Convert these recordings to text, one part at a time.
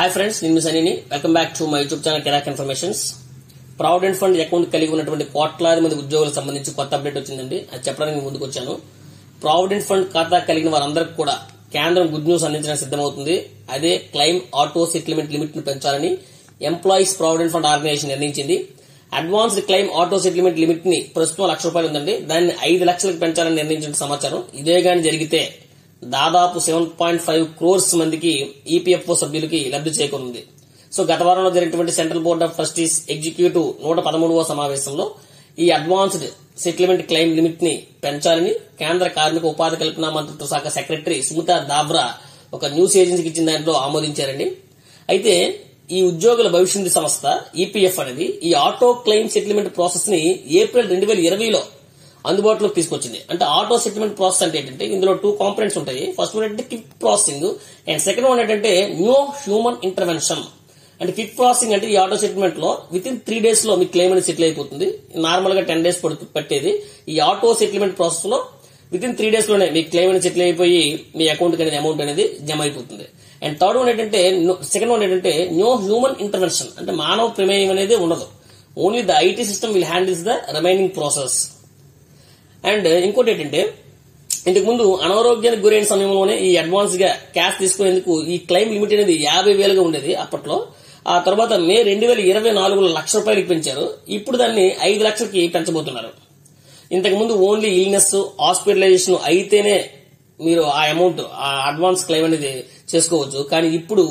Hi friends, నేను మీ సనీని. Welcome back to my YouTube channel Kirak informations. Provident fund account కలిగి ఉన్నటువంటి కోట్లాది మంది ఉద్యోగులకు సంబంధించి కొత్త అప్డేట్ వచ్చిందండి. అది చెప్పడానికి ముందుకు వచ్చాను. ప్రావిడెంట్ ఫండ్ ఖాతా కలిగిన వారందరికీ కూడా కేంద్రం గుడ్ న్యూస్ అందించడానికి సిద్దమవుతుంది. అదే క్లెయిమ్ ఆటో సెటిల్మెంట్ లిమిట్ ను పెంచాలని ఎంప్లాయీస్ ప్రావిడెంట్ ఫండ్ ఆర్గనైజేషన్ నిర్ణయించింది. Advanced claim auto settlement limit ని ప్రస్తుతం ₹1,00,000 ఉందండి. దాన్ని 5 లక్షలకు పెంచాలని నిర్ణయించిన సమాచారం. ఇదే గాని జరిగితే దాదాపు 7.5 crores మందికి ఈపీఎఫ్ఓ సభ్యులకి లబ్ధి చేకూరింది. సో గత వారంలో జరిగినటువంటి central board of trustees executive 113వ సమావేశంలో ఈ అడ్వాన్స్డ్ సెటిల్మెంట్ క్లెయిమ్ లిమిట్ ని పెంచాలని కేంద్ర కార్మిక ఉపాధి కల్పన మంత్రిత్వ శాఖ సెక్రటరీ సుమితా దాబ్రా ఒక న్యూస్ ఏజెన్సీకి ఇచ్చిన దాంట్లో ఆమోదించారండి. అయితే ఈ ఉద్యోగుల భవిష్యనిధి సంస్థ ఈపీఎఫ్ అనేది ఈ ఆటో క్లెయిమ్ సెటిల్మెంట్ ప్రాసెస్ ని ఏప్రిల్ 2020లో అందుబాటులోకి తీసుకొచ్చింది. అంటే ఆటో సెటిల్మెంట్ ప్రాసెస్ అంటే ఏంటంటే ఇందులో 2 కాంపోనెంట్స్ ఉంటాయి. ఫస్ట్ వన్ ఏంటంటే quick processing and second one ఏంటంటే న్యూ హ్యూమన్ ఇంటర్వెన్షన్. అంటే క్విక్ ప్రాసెసింగ్ అంటే ఈ ఆటో సెటిల్మెంట్ లో వితిన్ 3 days లో మీ క్లెయిమ్ అనేది సెటిల్ అయిపోతుంది. నార్మల్ గా 10 days పట్టేది. ఈ ఆటో సెటిల్మెంట్ ప్రాసెస్ లో వితిన్ 3 days లోనే మీ క్లెయిమ్ అనేది సెటిల్ అయిపోయి మీ అకౌంట్ కి అనేది అమౌంట్ అనేది జమ అయిపోతుంది. అండ్ థర్డ్ వన్ ఏంటంటే సెకండ్ వన్ ఏంటంటే న్యూ హ్యూమన్ ఇంటర్వెన్షన్. అంటే మానవ ప్రమేయం అనేది ఉండదు. Only the IT system will handles the remaining process. And ఇంకోటి ఏంటంటే ఇంతకు ముందు అనారోగ్యానికి గురైన సమయంలోనే ఈ అడ్వాన్స్ గా క్యాష్ తీసుకునేందుకు ఈ క్లెయిమ్ లిమిట్ అనేది 50,000గా ఉండేది అప్పట్లో. ఆ తర్వాత మే 2024లో ₹1,00,000 పెంచారు. ఇప్పుడు దాన్ని 5 లక్షలకి పెంచబోతున్నారు. ఇంతకు ముందు ఓన్లీ ఇల్నెస్, హాస్పిటలైజేషన్ అయితేనే మీరు ఆ అమౌంట్ ఆ అడ్వాన్స్ క్లెయిమ్ అనేది చేసుకోవచ్చు. కానీ ఇప్పుడు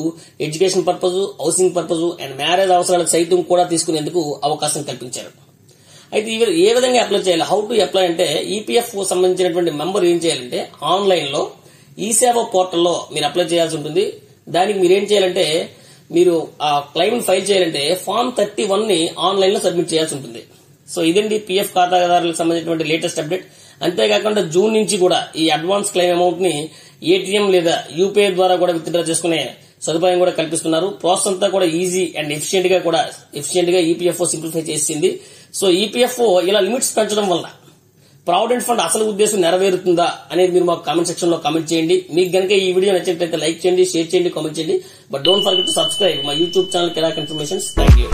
education purpose, housing purpose and marriage అవసరాలకు సైతం కూడా తీసుకునేందుకు అవకాశం కల్పించారు. అయితే ఏ విధంగా అప్లై చేయాలి, హౌ టు అప్లై అంటే ఈపీఎఫ్ సంబంధించినటువంటి మెంబర్ ఏం చేయాలంటే ఆన్లైన్ లో ఈ సేవ పోర్టల్లో మీరు అప్లై చేయాల్సి ఉంటుంది. దానికి మీరేం చేయాలంటే మీరు ఆ క్లెయిమ్ ఫైల్ చేయాలంటే ఫామ్ 31 ని ఆన్లైన్ లో సబ్మిట్ చేయాల్సి ఉంటుంది. సో ఇదండి పీఎఫ్ ఖాతాదారులకు సంబంధించినటువంటి లేటెస్ట్ అప్డేట్. అంతేకాకుండా జూన్ నుంచి కూడా ఈ అడ్వాన్స్ క్లెయిమ్ అమౌంట్ ని ఏటీఎం లేదా యూపీఐ ద్వారా కూడా విత్డ్రా చేసుకునే సదుపాయం కూడా కల్పిస్తున్నారు. ప్రాసెస్ అంతా కూడా ఈజీ అండ్ ఎఫిషియెంట్ గా ఈపీఎఫ్ఓ సింప్లిఫై చేసింది. సో ఈపీఎఫ్ఓ ఇలా లిమిట్స్ పెంచడం వల్ల ప్రావిడెంట్ ఫండ్ అసలు ఉద్దేశం నెరవేరుతుందా అనేది మీరు మాకు కామెంట్ సెక్షన్ లో కామెంట్ చేయండి. మీకు గనుక ఈ వీడియో నచ్చినట్లయితే లైక్ చేయండి, షేర్ చేయండి, కామెంట్ చేయండి. But don't forget to subscribe my YouTube channel Kirak informations. Thank you.